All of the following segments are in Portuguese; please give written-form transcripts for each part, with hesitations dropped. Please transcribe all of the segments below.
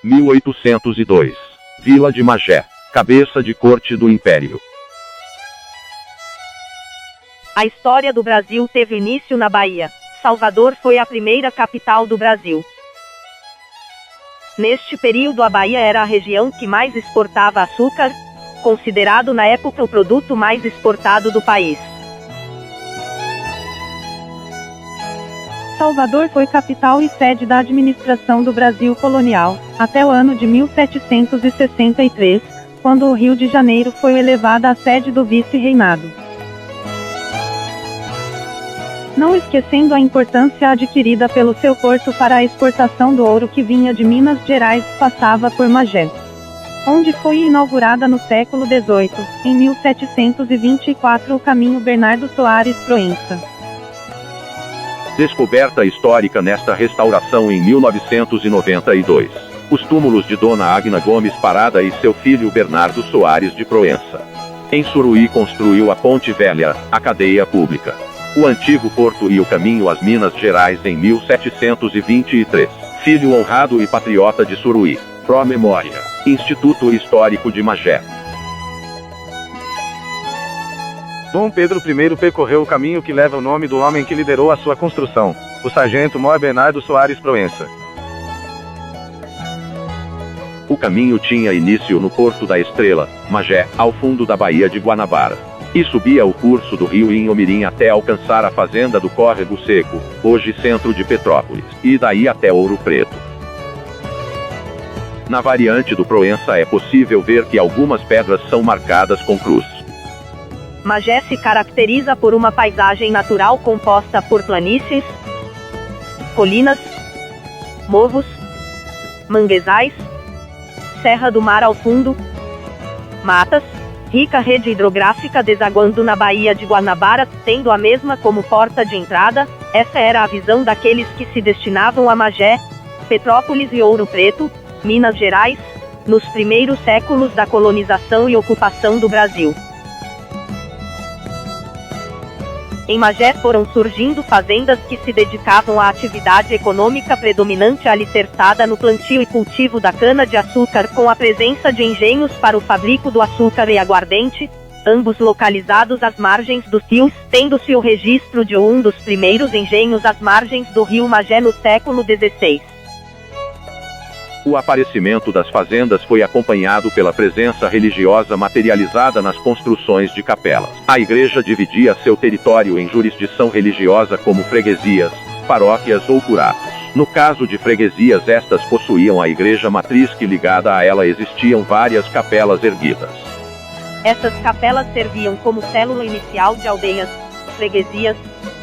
1802. Vila de Magé, cabeça de corte do Império. A história do Brasil teve início na Bahia. Salvador foi a primeira capital do Brasil. Neste período a Bahia era a região que mais exportava açúcar, considerado na época o produto mais exportado do país. Salvador foi capital e sede da administração do Brasil colonial, até o ano de 1763, quando o Rio de Janeiro foi elevada à sede do vice-reinado. Não esquecendo a importância adquirida pelo seu porto para a exportação do ouro que vinha de Minas Gerais, passava por Magé, onde foi inaugurada no século XVIII, em 1724, o caminho Bernardo Soares Proença. Descoberta histórica nesta restauração em 1992. Os túmulos de Dona Agna Gomes Parada e seu filho Bernardo Soares de Proença. Em Suruí construiu a Ponte Velha, a cadeia pública. O antigo porto e o caminho às Minas Gerais em 1723. Filho honrado e patriota de Suruí. Pro Memória. Instituto Histórico de Magé. Dom Pedro I percorreu o caminho que leva o nome do homem que liderou a sua construção, o sargento-mor Bernardo Soares Proença. O caminho tinha início no Porto da Estrela, Magé, ao fundo da Baía de Guanabara, e subia o curso do rio Inhomirim até alcançar a fazenda do Córrego Seco, hoje centro de Petrópolis, e daí até Ouro Preto. Na variante do Proença é possível ver que algumas pedras são marcadas com cruz. Magé se caracteriza por uma paisagem natural composta por planícies, colinas, morros, manguezais, Serra do Mar ao fundo, matas, rica rede hidrográfica desaguando na Baía de Guanabara, tendo a mesma como porta de entrada. Essa era a visão daqueles que se destinavam a Magé, Petrópolis e Ouro Preto, Minas Gerais, nos primeiros séculos da colonização e ocupação do Brasil. Em Magé foram surgindo fazendas que se dedicavam à atividade econômica predominante alicerçada no plantio e cultivo da cana-de-açúcar, com a presença de engenhos para o fabrico do açúcar e aguardente, ambos localizados às margens dos rios, tendo-se o registro de um dos primeiros engenhos às margens do rio Magé no século XVI. O aparecimento das fazendas foi acompanhado pela presença religiosa materializada nas construções de capelas. A igreja dividia seu território em jurisdição religiosa como freguesias, paróquias ou curatos. No caso de freguesias, estas possuíam a igreja matriz que ligada a ela existiam várias capelas erguidas. Essas capelas serviam como célula inicial de aldeias, freguesias,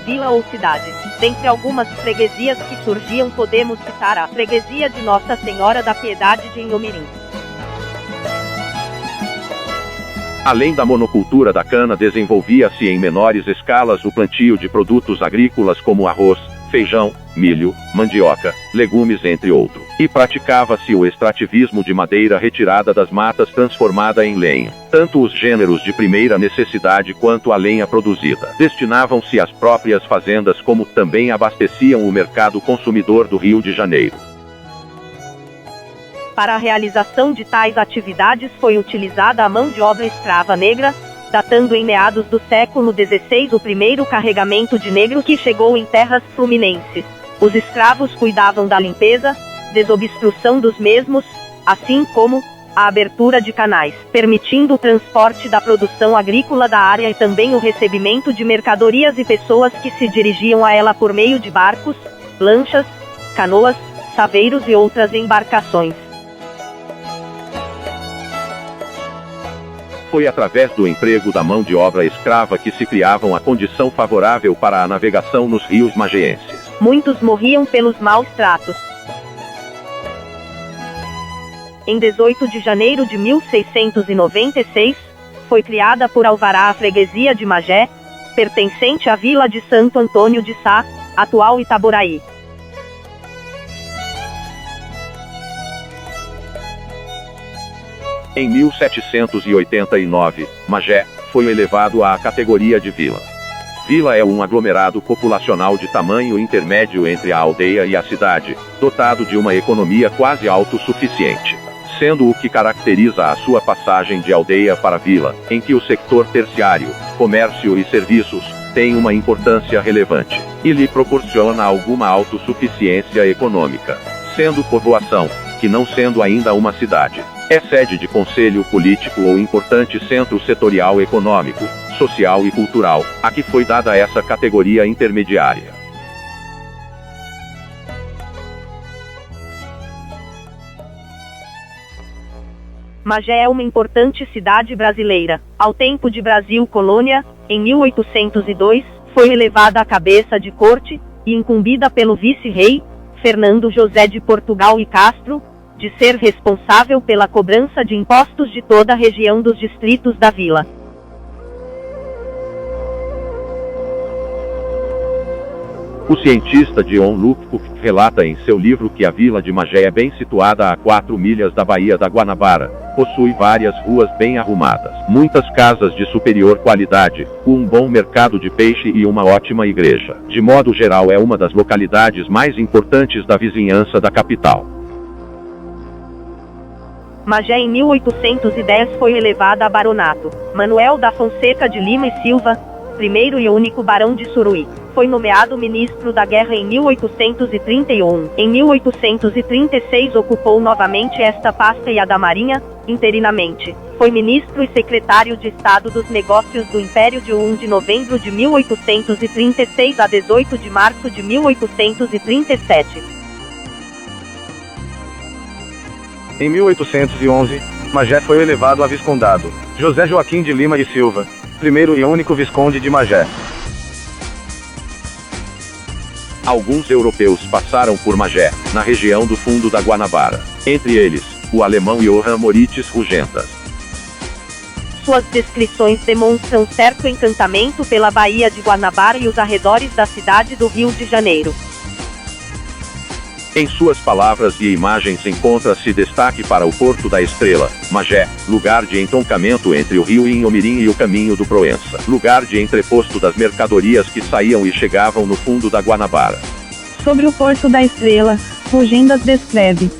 vila ou cidade. Dentre algumas freguesias que surgiam podemos citar a freguesia de Nossa Senhora da Piedade de Inhomirim. Além da monocultura da cana, desenvolvia-se em menores escalas o plantio de produtos agrícolas como arroz, feijão, milho, mandioca, legumes entre outros. E praticava-se o extrativismo de madeira retirada das matas transformada em lenha. Tanto os gêneros de primeira necessidade quanto a lenha produzida destinavam-se às próprias fazendas, como também abasteciam o mercado consumidor do Rio de Janeiro. Para a realização de tais atividades foi utilizada a mão de obra escrava negra, datando em meados do século XVI o primeiro carregamento de negro que chegou em terras fluminenses. Os escravos cuidavam da limpeza, desobstrução dos mesmos, assim como a abertura de canais, permitindo o transporte da produção agrícola da área e também o recebimento de mercadorias e pessoas que se dirigiam a ela por meio de barcos, lanchas, canoas, saveiros e outras embarcações. Foi através do emprego da mão de obra escrava que se criavam a condição favorável para a navegação nos rios mageenses. Muitos morriam pelos maus tratos. Em 18 de janeiro de 1696, foi criada por alvará a freguesia de Magé, pertencente à vila de Santo Antônio de Sá, atual Itaboraí. Em 1789, Magé foi elevado à categoria de vila. Vila é um aglomerado populacional de tamanho intermédio entre a aldeia e a cidade, dotado de uma economia quase autossuficiente, sendo o que caracteriza a sua passagem de aldeia para vila, em que o sector terciário, comércio e serviços, tem uma importância relevante, e lhe proporciona alguma autossuficiência econômica, sendo povoação, que não sendo ainda uma cidade, é sede de conselho político ou importante centro setorial econômico, social e cultural, a que foi dada essa categoria intermediária. Magé é uma importante cidade brasileira. Ao tempo de Brasil colônia, em 1802, foi elevada à cabeça de corte, e incumbida pelo vice-rei, Fernando José de Portugal e Castro, de ser responsável pela cobrança de impostos de toda a região dos distritos da vila. O cientista John Lubbock relata em seu livro que a vila de Magé é bem situada a 4 milhas da Baía da Guanabara, possui várias ruas bem arrumadas, muitas casas de superior qualidade, um bom mercado de peixe e uma ótima igreja. De modo geral é uma das localidades mais importantes da vizinhança da capital. Magé em 1810 foi elevada a baronato. Manuel da Fonseca de Lima e Silva, primeiro e único barão de Suruí, foi nomeado ministro da guerra em 1831. Em 1836 ocupou novamente esta pasta e a da Marinha, interinamente. Foi ministro e secretário de Estado dos Negócios do Império de 1 de novembro de 1836 a 18 de março de 1837. Em 1811, Magé foi elevado a viscondado. José Joaquim de Lima e Silva, primeiro e único visconde de Magé. Alguns europeus passaram por Magé, na região do fundo da Guanabara. Entre eles, o alemão Johann Moritz Rugentas. Suas descrições demonstram certo encantamento pela Baía de Guanabara e os arredores da cidade do Rio de Janeiro. Em suas palavras e imagens encontra-se destaque para o Porto da Estrela, Magé, lugar de entroncamento entre o rio Inhomirim e o caminho do Proença, lugar de entreposto das mercadorias que saíam e chegavam no fundo da Guanabara. Sobre o Porto da Estrela, Rugendas descreve: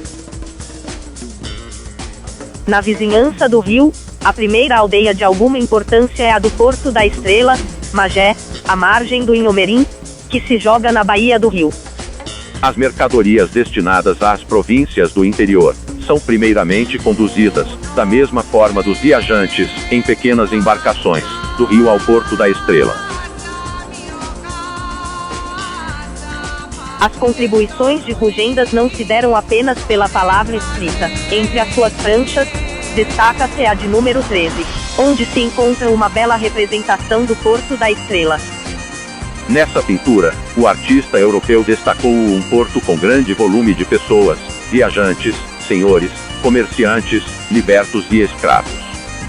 na vizinhança do rio, a primeira aldeia de alguma importância é a do Porto da Estrela, Magé, à margem do Inhomirim, que se joga na Baía do Rio. As mercadorias destinadas às províncias do interior são primeiramente conduzidas, da mesma forma dos viajantes, em pequenas embarcações, do rio ao Porto da Estrela. As contribuições de Rugendas não se deram apenas pela palavra escrita. Entre as suas pranchas, destaca-se a de número 13, onde se encontra uma bela representação do Porto da Estrela. Nessa pintura, o artista europeu destacou um porto com grande volume de pessoas, viajantes, senhores, comerciantes, libertos e escravos.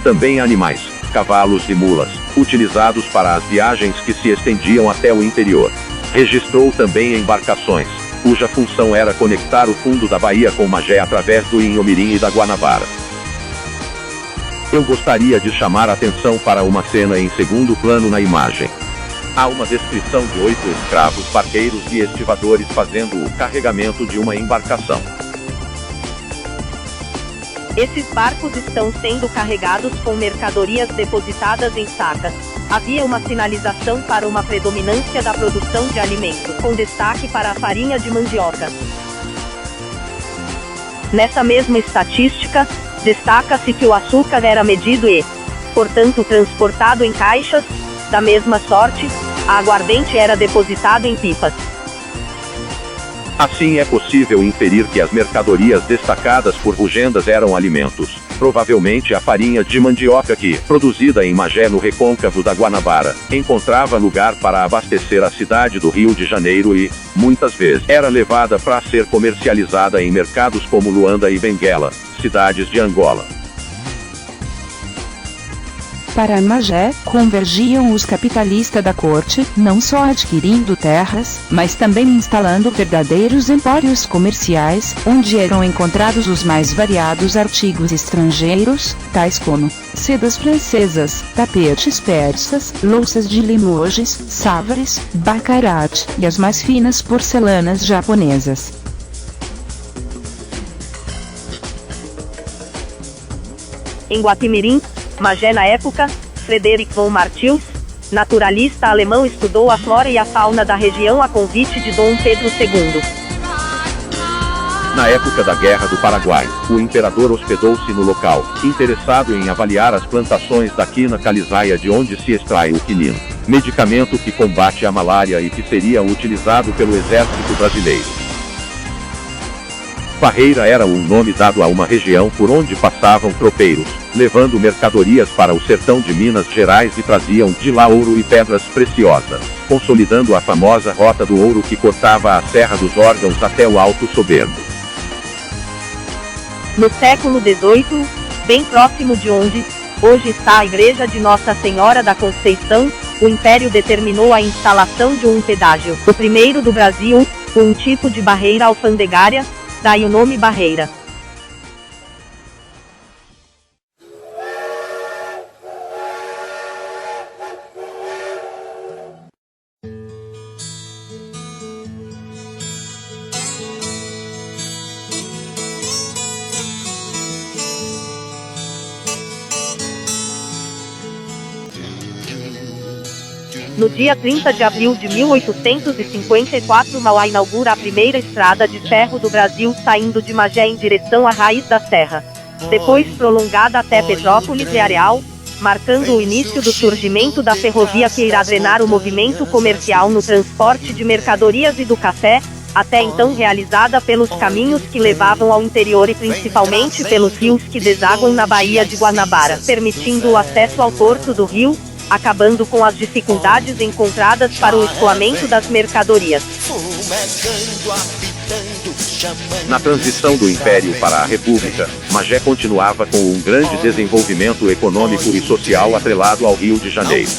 Também animais, cavalos e mulas, utilizados para as viagens que se estendiam até o interior. Registrou também embarcações, cuja função era conectar o fundo da Baía com Magé através do Inhomirim e da Guanabara. Eu gostaria de chamar a atenção para uma cena em segundo plano na imagem. Há uma descrição de 8 escravos barqueiros e estivadores fazendo o carregamento de uma embarcação. Esses barcos estão sendo carregados com mercadorias depositadas em sacas. Havia uma sinalização para uma predominância da produção de alimentos, com destaque para a farinha de mandioca. Nessa mesma estatística, destaca-se que o açúcar era medido e, portanto, transportado em caixas. Da mesma sorte, a aguardente era depositada em pipas. Assim é possível inferir que as mercadorias destacadas por Rugendas eram alimentos, provavelmente a farinha de mandioca que, produzida em Magé no recôncavo da Guanabara, encontrava lugar para abastecer a cidade do Rio de Janeiro e, muitas vezes, era levada para ser comercializada em mercados como Luanda e Benguela, cidades de Angola. Para Magé, convergiam os capitalistas da corte, não só adquirindo terras, mas também instalando verdadeiros empórios comerciais, onde eram encontrados os mais variados artigos estrangeiros, tais como sedas francesas, tapetes persas, louças de Limoges, Savares, Baccarat, e as mais finas porcelanas japonesas. Em Guapimirim, Magé na época, Frederick von Martius, naturalista alemão, estudou a flora e a fauna da região a convite de Dom Pedro II. Na época da Guerra do Paraguai, o imperador hospedou-se no local, interessado em avaliar as plantações da quina calisaia, de onde se extrai o quinino, medicamento que combate a malária e que seria utilizado pelo exército brasileiro. Parreira era um nome dado a uma região por onde passavam tropeiros, levando mercadorias para o sertão de Minas Gerais, e traziam de lá ouro e pedras preciosas, consolidando a famosa Rota do Ouro que cortava a Serra dos Órgãos até o Alto Soberbo. No século XVIII, bem próximo de onde hoje está a igreja de Nossa Senhora da Conceição, o Império determinou a instalação de um pedágio, o primeiro do Brasil, um tipo de barreira alfandegária, daí o nome barreira. No dia 30 de abril de 1854, Mauá inaugura a primeira estrada de ferro do Brasil, saindo de Magé em direção à raiz da serra. Depois prolongada até Petrópolis e Areal, marcando o início do surgimento da ferrovia que irá drenar o movimento comercial no transporte de mercadorias e do café, até então realizada pelos caminhos que levavam ao interior e principalmente pelos rios que desaguam na Baía de Guanabara, permitindo o acesso ao porto do Rio, acabando com as dificuldades encontradas para o escoamento das mercadorias. Na transição do Império para a República, Magé continuava com um grande desenvolvimento econômico e social atrelado ao Rio de Janeiro.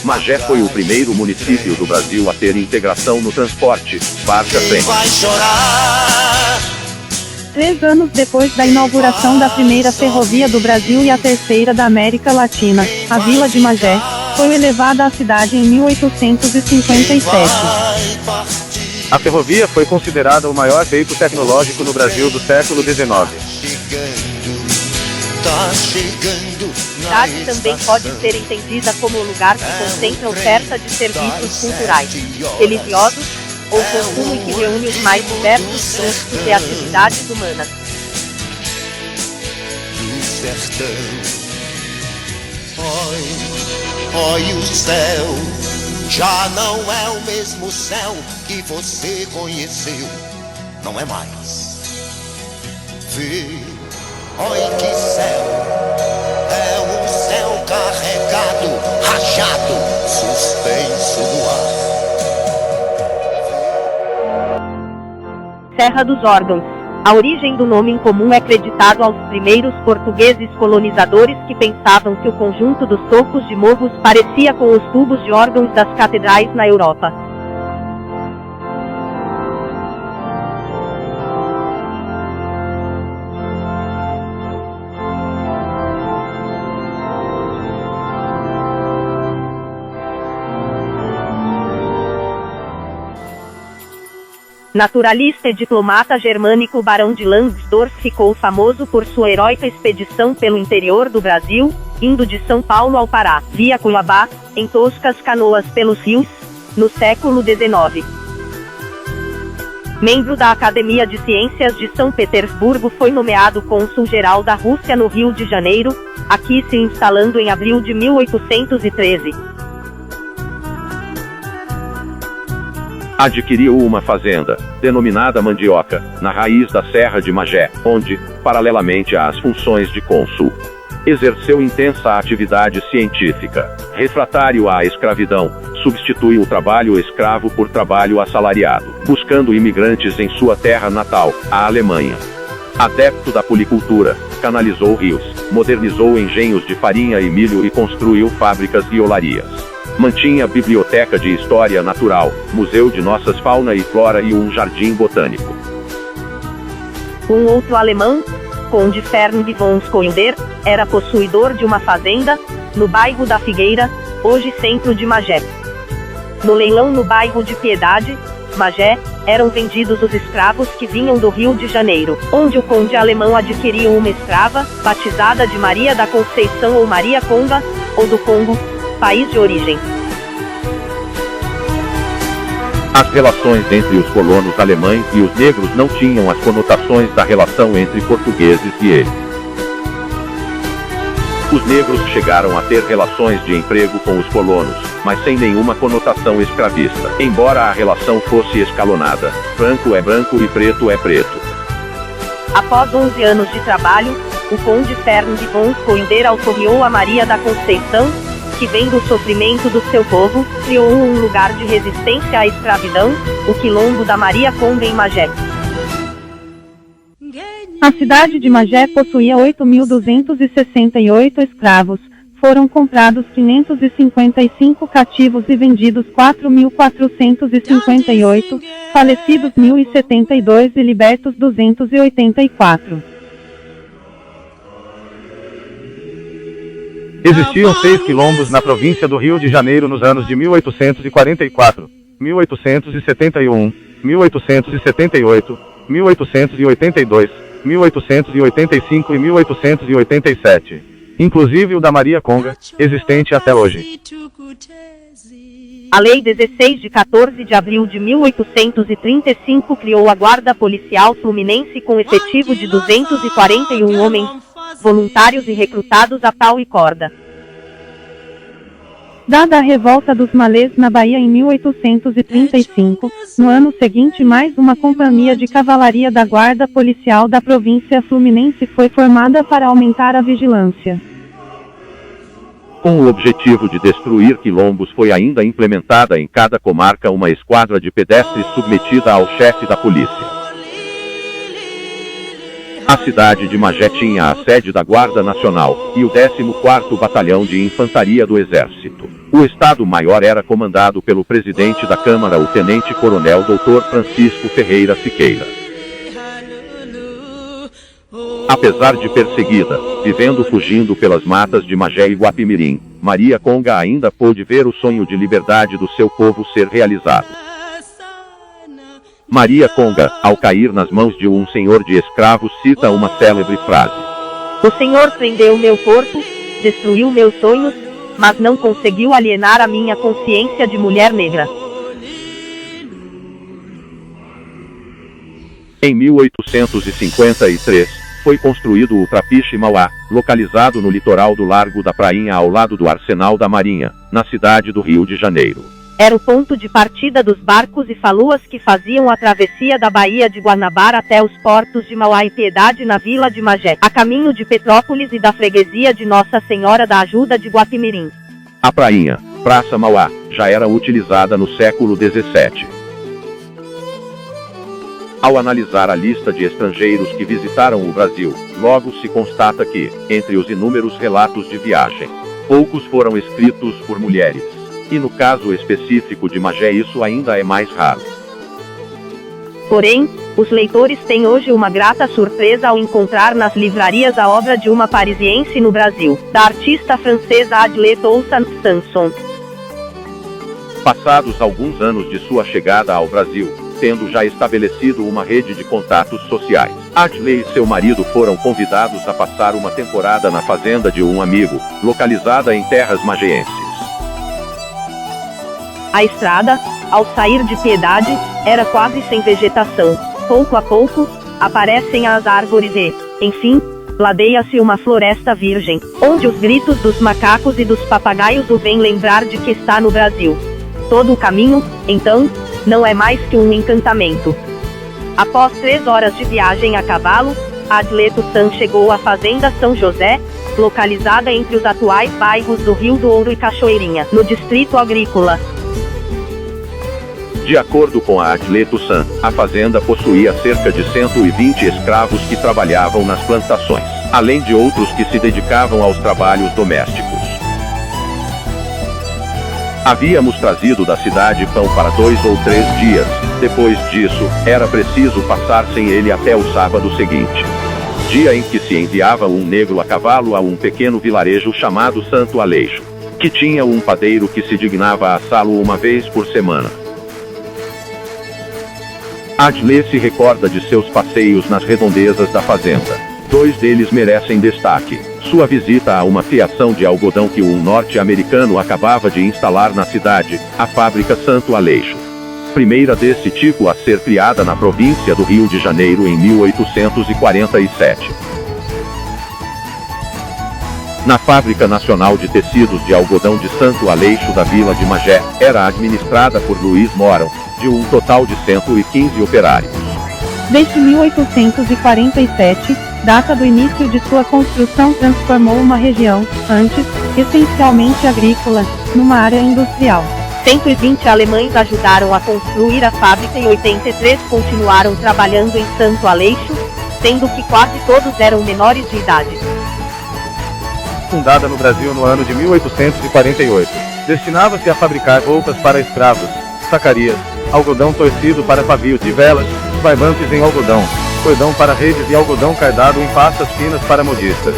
Magé foi o primeiro município do Brasil a ter integração no transporte, barca-trem. 3 anos depois da inauguração da primeira ferrovia do Brasil e a terceira da América Latina, a Vila de Magé foi elevada à cidade em 1857. A ferrovia foi considerada o maior feito tecnológico no Brasil do século XIX. A cidade também pode ser entendida como o lugar que concentra oferta de serviços culturais, religiosos ou consumo, e que reúne os mais diversos grupos e atividades humanas. Oi, o céu já não é o mesmo céu que você conheceu, não é mais. Vê, oi, que céu, é um céu carregado, rajado, suspenso no ar. Serra dos Órgãos. A origem do nome em comum é creditado aos primeiros portugueses colonizadores, que pensavam que o conjunto dos tocos de morros parecia com os tubos de órgãos das catedrais na Europa. Naturalista e diplomata germânico, Barão de Langsdorff ficou famoso por sua heróica expedição pelo interior do Brasil, indo de São Paulo ao Pará, via Cuiabá, em toscas canoas pelos rios, no século XIX. Membro da Academia de Ciências de São Petersburgo, foi nomeado cônsul-geral da Rússia no Rio de Janeiro, aqui se instalando em abril de 1813. Adquiriu uma fazenda, denominada Mandioca, na raiz da Serra de Magé, onde, paralelamente às funções de cônsul, exerceu intensa atividade científica. Refratário à escravidão, substitui o trabalho escravo por trabalho assalariado, buscando imigrantes em sua terra natal, a Alemanha. Adepto da policultura, canalizou rios, modernizou engenhos de farinha e milho e construiu fábricas e olarias. Mantinha biblioteca de história natural, museu de nossas fauna e flora e um jardim botânico. Um outro alemão, Conde Fernand von Schoender, era possuidor de uma fazenda, no bairro da Figueira, hoje centro de Magé. No leilão no bairro de Piedade, Magé, eram vendidos os escravos que vinham do Rio de Janeiro, onde o conde alemão adquiriu uma escrava, batizada de Maria da Conceição ou Maria Conga, ou do Congo, país de origem. As relações entre os colonos alemães e os negros não tinham as conotações da relação entre portugueses e eles. Os negros chegaram a ter relações de emprego com os colonos, mas sem nenhuma conotação escravista, embora a relação fosse escalonada. Branco é branco e preto é preto. Após 11 anos de trabalho, o conde Fernand von Schoender auxiliou a Maria da Conceição, que vendo o sofrimento do seu povo, criou um lugar de resistência à escravidão, o Quilombo da Maria Conga em Magé. A cidade de Magé possuía 8.268 escravos, foram comprados 555 cativos e vendidos 4.458, falecidos 1.072 e libertos 284. Existiam 6 quilombos na província do Rio de Janeiro nos anos de 1844, 1871, 1878, 1882, 1885 e 1887, inclusive o da Maria Conga, existente até hoje. A Lei 16 de 14 de abril de 1835 criou a Guarda Policial Fluminense com efetivo de 241 homens, voluntários e recrutados a pau e corda. Dada a revolta dos malês na Bahia em 1835, no ano seguinte mais uma companhia de cavalaria da Guarda Policial da província fluminense foi formada para aumentar a vigilância. Com o objetivo de destruir quilombos foi ainda implementada em cada comarca uma esquadra de pedestres submetida ao chefe da polícia. A cidade de Magé tinha a sede da Guarda Nacional, e o 14º Batalhão de Infantaria do Exército. O Estado-Maior era comandado pelo presidente da Câmara, o Tenente-Coronel Dr. Francisco Ferreira Siqueira. Apesar de perseguida, vivendo fugindo pelas matas de Magé e Guapimirim, Maria Conga ainda pôde ver o sonho de liberdade do seu povo ser realizado. Maria Conga, ao cair nas mãos de um senhor de escravos, cita uma célebre frase: "O Senhor prendeu meu corpo, destruiu meus sonhos, mas não conseguiu alienar a minha consciência de mulher negra." Em 1853, foi construído o Trapiche Mauá, localizado no litoral do Largo da Prainha ao lado do Arsenal da Marinha, na cidade do Rio de Janeiro. Era o ponto de partida dos barcos e faluas que faziam a travessia da Baía de Guanabara até os portos de Mauá e Piedade na vila de Magé, a caminho de Petrópolis e da freguesia de Nossa Senhora da Ajuda de Guapimirim. A prainha, Praça Mauá, já era utilizada no século XVII. Ao analisar a lista de estrangeiros que visitaram o Brasil, logo se constata que, entre os inúmeros relatos de viagem, poucos foram escritos por mulheres. E no caso específico de Magé isso ainda é mais raro. Porém, os leitores têm hoje uma grata surpresa ao encontrar nas livrarias a obra de uma parisiense no Brasil, da artista francesa Adèle Toussaint Sanson. Passados alguns anos de sua chegada ao Brasil, tendo já estabelecido uma rede de contatos sociais, Adèle e seu marido foram convidados a passar uma temporada na fazenda de um amigo, localizada em terras mageenses. A estrada, ao sair de Piedade, era quase sem vegetação. Pouco a pouco, aparecem as árvores e, enfim, ladeia-se uma floresta virgem, onde os gritos dos macacos e dos papagaios o vêm lembrar de que está no Brasil. Todo o caminho, então, não é mais que um encantamento. Após 3 horas de viagem a cavalo, Adèle Toussaint chegou à Fazenda São José, localizada entre os atuais bairros do Rio do Ouro e Cachoeirinha, no Distrito Agrícola. De acordo com a Adèle Toussaint, a fazenda possuía cerca de 120 escravos que trabalhavam nas plantações. além de outros que se dedicavam aos trabalhos domésticos. Havíamos trazido da cidade pão para 2 ou 3 dias, depois disso, era preciso passar sem ele até o sábado seguinte. Dia em que se enviava um negro a cavalo a um pequeno vilarejo chamado Santo Aleixo, que tinha um padeiro que se dignava a assá-lo uma vez por semana. Adlê se recorda de seus passeios nas redondezas da fazenda. 2 deles merecem destaque. Sua visita a uma fiação de algodão que um norte-americano acabava de instalar na cidade, a fábrica Santo Aleixo. Primeira desse tipo a ser criada na província do Rio de Janeiro em 1847. Na Fábrica Nacional de Tecidos de Algodão de Santo Aleixo da Vila de Magé, era administrada por Luiz Moron, de um total de 115 operários. Desde 1847, data do início de sua construção, transformou uma região, antes, essencialmente agrícola, numa área industrial. 120 alemães ajudaram a construir a fábrica e 83 continuaram trabalhando em Santo Aleixo, sendo que quase todos eram menores de idade. Fundada no Brasil no ano de 1848, destinava-se a fabricar roupas para escravos, sacarias, algodão torcido para pavios de velas, barbantes em algodão, cordão para redes e algodão cardado em pastas finas para modistas.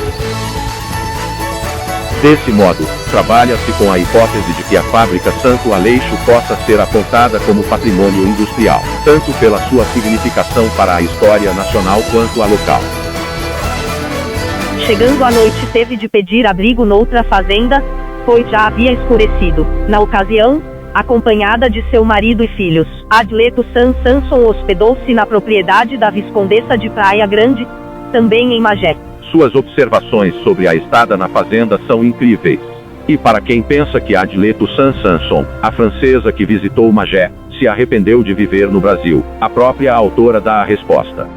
Desse modo, trabalha-se com a hipótese de que a fábrica Santo Aleixo possa ser apontada como patrimônio industrial, tanto pela sua significação para a história nacional quanto a local. Chegando à noite, teve de pedir abrigo noutra fazenda, pois já havia escurecido. Na ocasião, acompanhada de seu marido e filhos, Adlê Toussaint Sanson hospedou-se na propriedade da Viscondessa de Praia Grande, também em Magé. Suas observações sobre a estada na fazenda são incríveis. E para quem pensa que Adlê Toussaint Sanson, a francesa que visitou Magé, se arrependeu de viver no Brasil, a própria autora dá a resposta.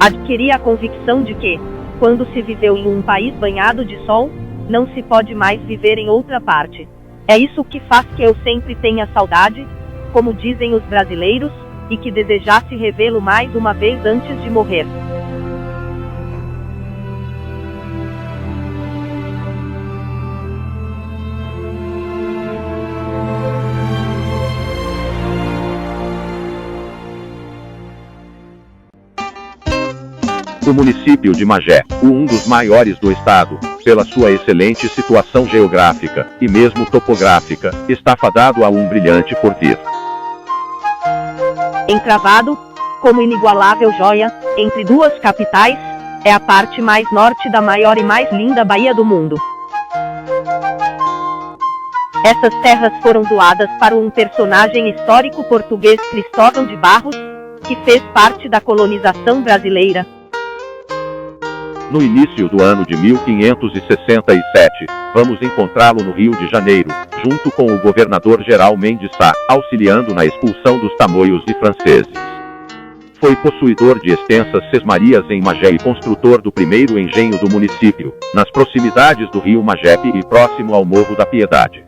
Adquiri a convicção de que, quando se viveu em um país banhado de sol, não se pode mais viver em outra parte. É isso que faz que eu sempre tenha saudade, como dizem os brasileiros, e que desejasse revê-lo mais uma vez antes de morrer. O município de Magé, um dos maiores do estado, pela sua excelente situação geográfica, e mesmo topográfica, está fadado a um brilhante porvir. Encravado, como inigualável joia, entre 2 capitais, é a parte mais norte da maior e mais linda baía do mundo. Essas terras foram doadas para um personagem histórico português, Cristóvão de Barros, que fez parte da colonização brasileira. No início do ano de 1567, vamos encontrá-lo no Rio de Janeiro, junto com o governador-geral Mendes Sá, auxiliando na expulsão dos tamoios e franceses. Foi possuidor de extensas sesmarias em Magé e construtor do primeiro engenho do município, nas proximidades do rio Magepe e próximo ao Morro da Piedade.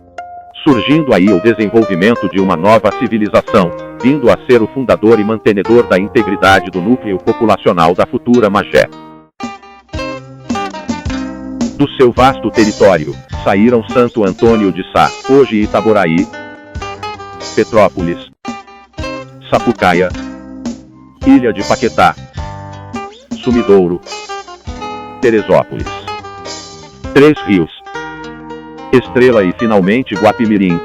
Surgindo aí o desenvolvimento de uma nova civilização, vindo a ser o fundador e mantenedor da integridade do núcleo populacional da futura Magé. Do seu vasto território, saíram Santo Antônio de Sá, hoje Itaboraí, Petrópolis, Sapucaia, Ilha de Paquetá, Sumidouro, Teresópolis. 3 rios, Estrela e finalmente Guapimirim,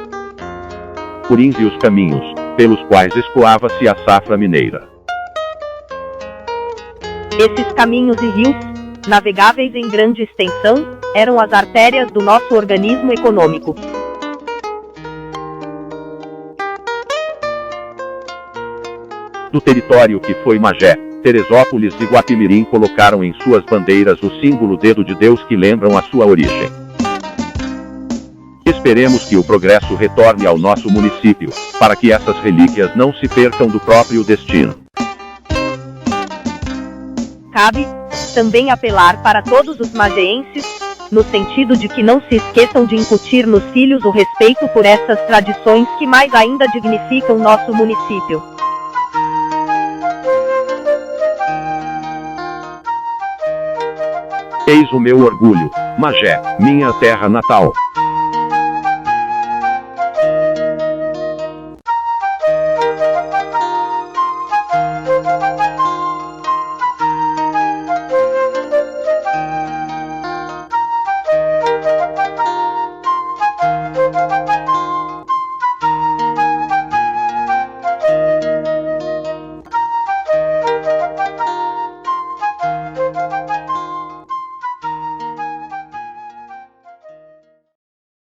Curins e os caminhos, pelos quais escoava-se a safra mineira. Esses caminhos e rios, navegáveis em grande extensão, eram as artérias do nosso organismo econômico. Do território que foi Magé, Teresópolis e Guapimirim colocaram em suas bandeiras o símbolo dedo de Deus que lembram a sua origem. Esperemos que o progresso retorne ao nosso município, para que essas relíquias não se percam do próprio destino. Cabe também apelar para todos os mageenses, no sentido de que não se esqueçam de incutir nos filhos o respeito por essas tradições que mais ainda dignificam nosso município. Eis o meu orgulho, Magé, minha terra natal.